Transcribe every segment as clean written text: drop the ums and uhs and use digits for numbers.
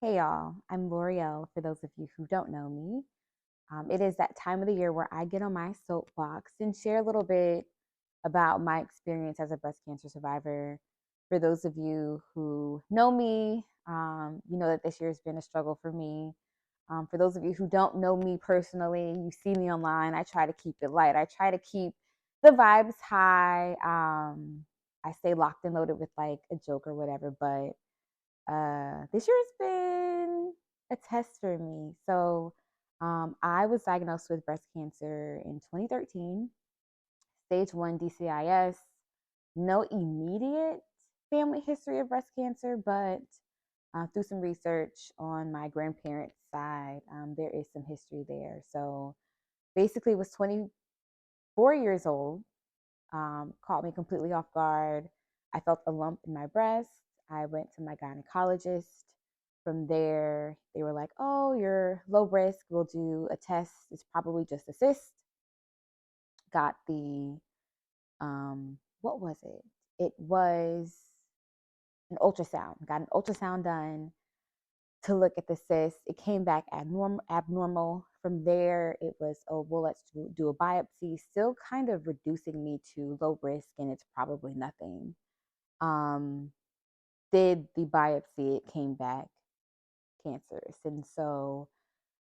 Hey y'all, I'm L'Oreal for those of you who don't know me. It is that time of the year where I get on my soapbox and share a little bit about my experience as a breast cancer survivor. For those of you who know me, you know that this year has been a struggle for me. For those of you who don't know me personally, you see me online, I try to keep it light. I try to keep the vibes high. I stay locked and loaded with like a joke or whatever, but this year has been a test for me. I was diagnosed with breast cancer in 2013, stage 1 DCIS. No immediate family history of breast cancer, but through some research on my grandparents' side, there is some history there. So basically, was 24 years old, caught me completely off guard. I felt a lump in my breast. I went to my gynecologist. From there, they were like, oh, you're low risk. We'll do a test. It's probably just a cyst. Got the, what was it? It was an ultrasound. Got an ultrasound done to look at the cyst. It came back abnormal. From there, it was, oh, well, let's do a biopsy. Still kind of reducing me to low risk, and it's probably nothing. Um, did the biopsy, it came back cancerous. And so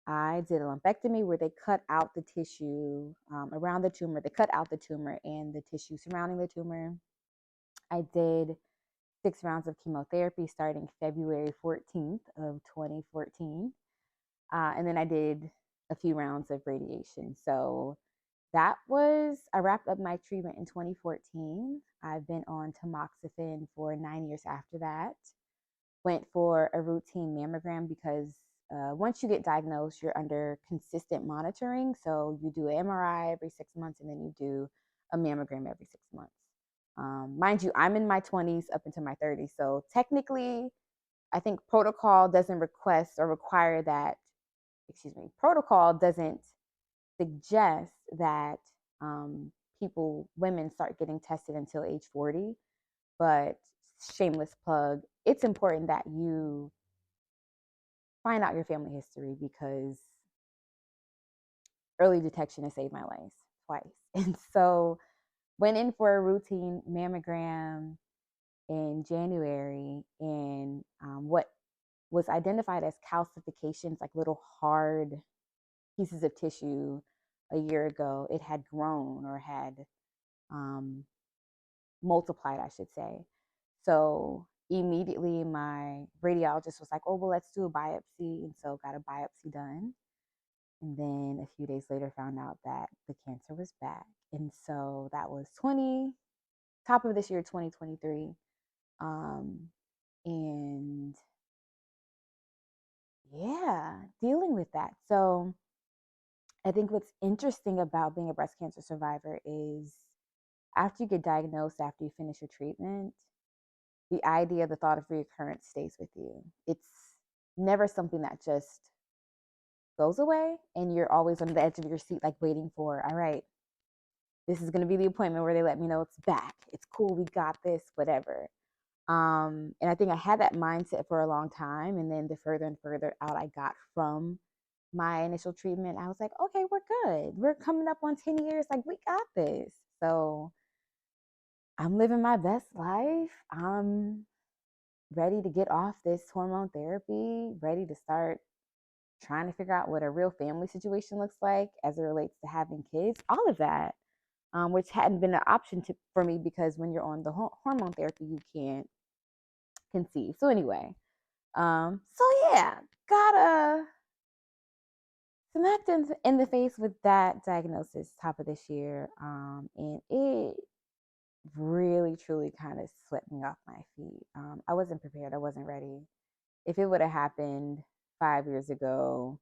I did a lumpectomy where they cut out the tissue around the tumor. They cut out the tumor and the tissue surrounding the tumor. I did 6 rounds of chemotherapy starting February 14th of 2014. And then I did a few rounds of radiation. So I wrapped up my treatment in 2014. I've been on tamoxifen for 9 years after that. Went for a routine mammogram because once you get diagnosed, you're under consistent monitoring. So you do an MRI every 6 months and then you do a mammogram every 6 months. Mind you, I'm in my 20s up into my 30s. So technically, I think protocol doesn't request or require that, protocol doesn't suggest that women start getting tested until age 40. But shameless plug, it's important that you find out your family history because early detection has saved my life twice. And so went in for a routine mammogram in January, and what was identified as calcifications, like little hard pieces of tissue a year ago, it had grown or had um, multiplied, I should say. So immediately my radiologist was like, oh, well, let's do a biopsy. And so got a biopsy done. And then a few days later found out that the cancer was back. And so that was top of this year, 2023. Um, and yeah, dealing with that. So I think what's interesting about being a breast cancer survivor is after you get diagnosed, after you finish your treatment, the idea, the thought of reoccurrence stays with you. It's never something that just goes away and you're always on the edge of your seat, like waiting for, all right, this is going to be the appointment where they let me know it's back. It's cool. We got this, whatever. And I think I had that mindset for a long time. And then the further and further out I got from my initial treatment, I was like, okay, we're good. We're coming up on 10 years. Like, we got this. So I'm living my best life. I'm ready to get off this hormone therapy, ready to start trying to figure out what a real family situation looks like as it relates to having kids, all of that, which hadn't been an option for me because when you're on the hormone therapy, you can't conceive. So anyway, so yeah, got smacked in the face with that diagnosis top of this year, and it really truly kind of swept me off my feet. I wasn't prepared. I wasn't ready. If it would have happened 5 years ago,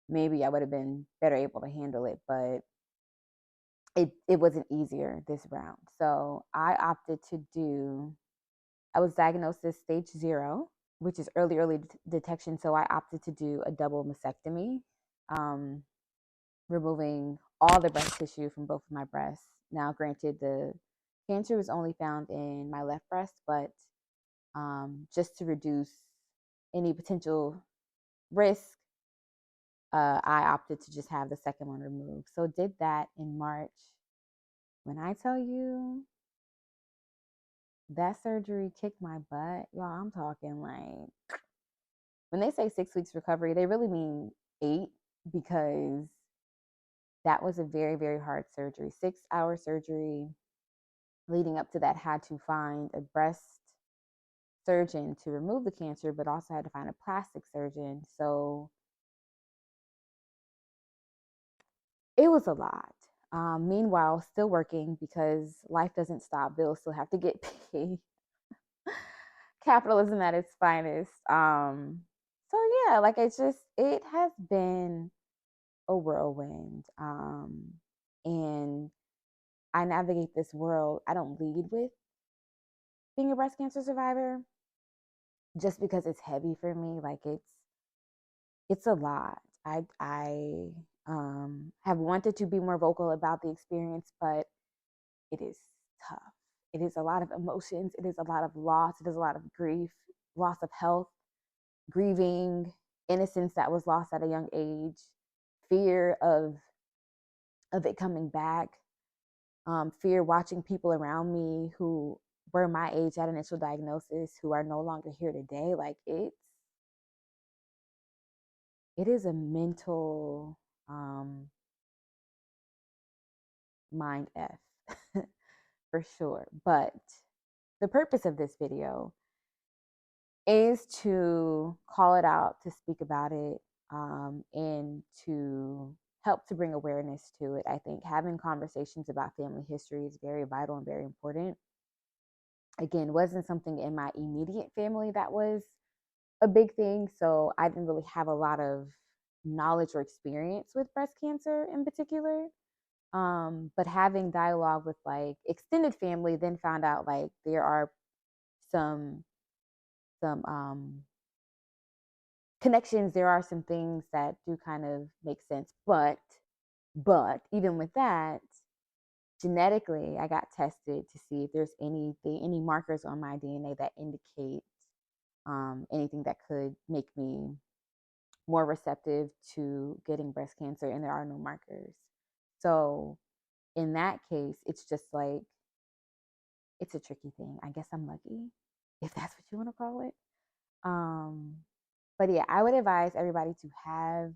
maybe I would have been better able to handle it, but it wasn't easier this round. So I was diagnosed as stage 0, which is early detection. So I opted to do a double mastectomy, um, removing all the breast tissue from both of my breasts. Now, granted, the cancer was only found in my left breast, but just to reduce any potential risk, I opted to just have the second one removed. So did that in March. When I tell you that surgery kicked my butt, y'all, I'm talking like, when they say 6 weeks recovery, they really mean 8, because that was a very, very hard surgery. 6-hour surgery. Leading up to that, had to find a breast surgeon to remove the cancer, but also had to find a plastic surgeon. So it was a lot. Meanwhile, still working, because life doesn't stop. Bills still have to get paid. Capitalism at its finest. So yeah, like it has been a whirlwind. And I navigate this world. I don't lead with being a breast cancer survivor, just because it's heavy for me. Like it's a lot. I have wanted to be more vocal about the experience, but it is tough. It is a lot of emotions. It is a lot of loss. It is a lot of grief, loss of health, grieving, innocence that was lost at a young age, fear of it coming back, fear watching people around me who were my age at initial diagnosis who are no longer here today. Like it is a mental mind F for sure. But the purpose of this video is to call it out, to speak about it, and to help to bring awareness to it. I think having conversations about family history is very vital and very important. Again, wasn't something in my immediate family that was a big thing, so I didn't really have a lot of knowledge or experience with breast cancer in particular. But having dialogue with like extended family, then found out like there are some some connections. There are some things that do kind of make sense, but even with that, genetically, I got tested to see if there's any markers on my DNA that indicate anything that could make me more receptive to getting breast cancer, and there are no markers. So in that case, it's just like, it's a tricky thing. I guess I'm lucky, if that's what you want to call it. Um, but yeah, I would advise everybody to have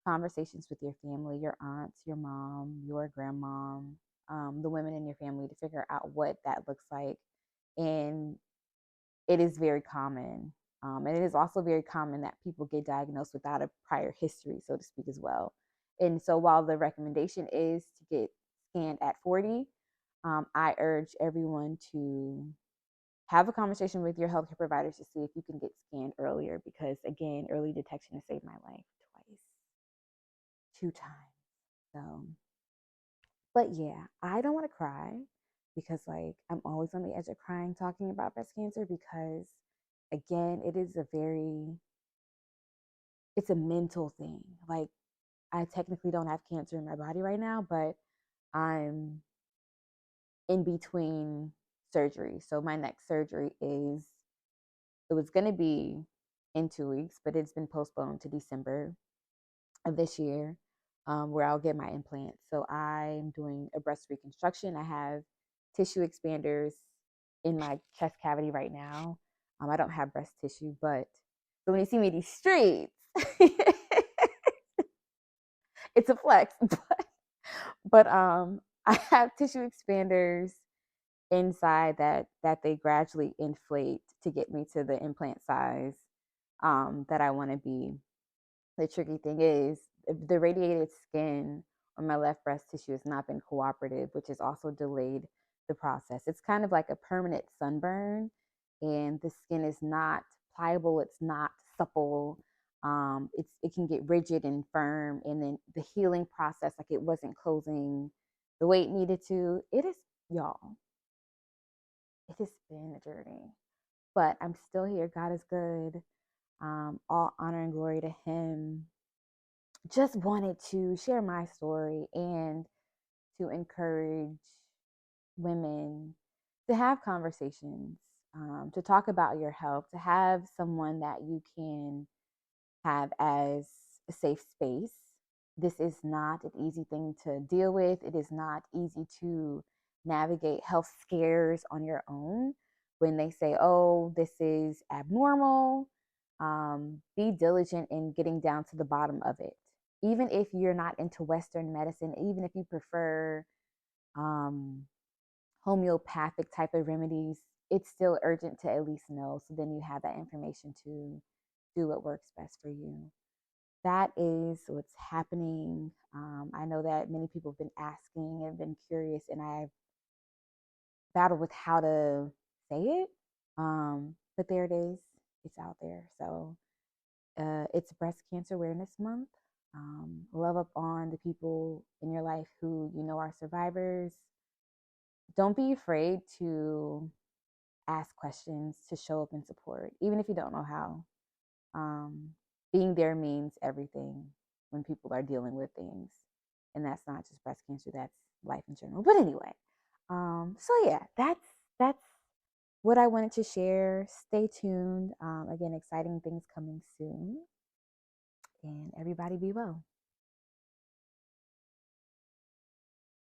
conversations with your family, your aunts, your mom, your grandmom, the women in your family, to figure out what that looks like. And it is very common. And it is also very common that people get diagnosed without a prior history, so to speak, as well. And so while the recommendation is to get scanned at 40, I urge everyone to have a conversation with your healthcare providers to see if you can get scanned earlier, because again, early detection has saved my life twice, 2 times. So, but yeah, I don't want to cry, because like I'm always on the edge of crying talking about breast cancer, because again, it's a mental thing. Like, I technically don't have cancer in my body right now, but I'm in between surgery. So my next surgery it was going to be in 2 weeks, but it's been postponed to December of this year, where I'll get my implants. So I'm doing a breast reconstruction. I have tissue expanders in my chest cavity right now. I don't have breast tissue, but so when you see me in these streets, it's a flex. But I have tissue expanders inside that they gradually inflate to get me to the implant size that I want to be. The tricky thing is the radiated skin on my left breast tissue has not been cooperative, which has also delayed the process. It's kind of like a permanent sunburn, and the skin is not pliable. It's not supple. It can get rigid and firm, and then the healing process, like, it wasn't closing the way it needed to. It is, y'all. It has been a journey, but I'm still here. God is good. All honor and glory to Him. Just wanted to share my story and to encourage women to have conversations to talk about your health, to have someone that you can have as a safe space. This is not an easy thing to deal with. It is not easy to navigate health scares on your own when they say, oh, this is abnormal. Be diligent in getting down to the bottom of it. Even if you're not into Western medicine, even if you prefer um, homeopathic type of remedies, it's still urgent to at least know. So then you have that information to do what works best for you. That is what's happening. I know that many people have been asking and been curious, and I've battled with how to say it. But there it is. It's out there. So it's Breast Cancer Awareness Month. Love up on the people in your life who you know are survivors. Don't be afraid to ask questions, to show up and support, even if you don't know how. Um, Being there means everything when people are dealing with things. And that's not just breast cancer, that's life in general. But anyway, so yeah, that's what I wanted to share. Stay tuned. Again, exciting things coming soon. And everybody be well.